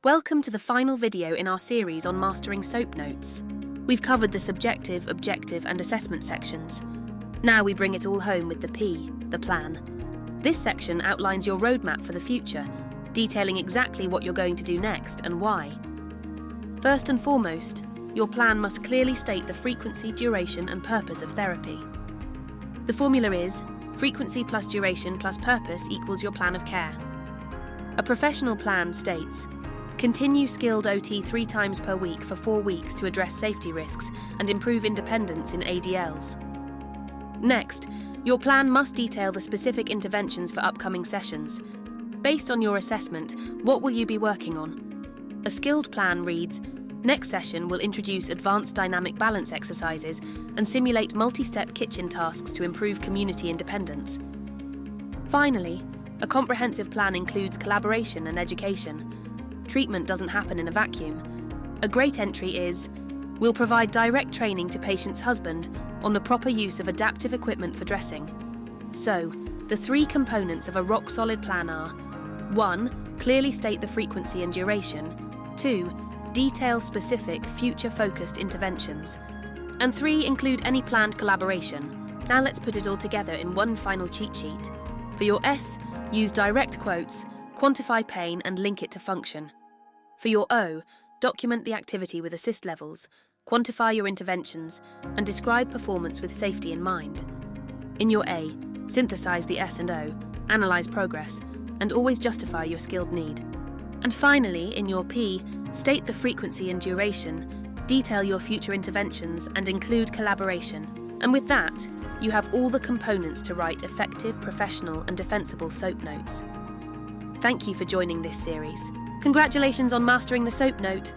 Welcome to the final video in our series on mastering SOAP notes. We've covered the subjective, objective and assessment sections. Now we bring it all home with the P, the plan. This section outlines your roadmap for the future, detailing exactly what you're going to do next and why. First and foremost, your plan must clearly state the frequency, duration and purpose of therapy. The formula is frequency plus duration plus purpose equals your plan of care. A professional plan states, continue skilled OT 3 times per week for 4 weeks to address safety risks and improve independence in ADLs. Next, your plan must detail the specific interventions for upcoming sessions. Based on your assessment, what will you be working on? A skilled plan reads, next session will introduce advanced dynamic balance exercises and simulate multi-step kitchen tasks to improve community independence. Finally, a comprehensive plan includes collaboration and education. Treatment doesn't happen in a vacuum. A great entry is, we'll provide direct training to patient's husband on the proper use of adaptive equipment for dressing. So, the 3 components of a rock-solid plan are 1. Clearly state the frequency and duration. 2. Detail specific, future-focused interventions. And 3. Include any planned collaboration. Now let's put it all together in one final cheat sheet. For your S, use direct quotes, quantify pain and link it to function. For your O, document the activity with assist levels, quantify your interventions, and describe performance with safety in mind. In your A, synthesize the S and O, analyze progress, and always justify your skilled need. And finally, in your P, state the frequency and duration, detail your future interventions, and include collaboration. And with that, you have all the components to write effective, professional, and defensible SOAP notes. Thank you for joining this series. Congratulations on mastering the SOAP note.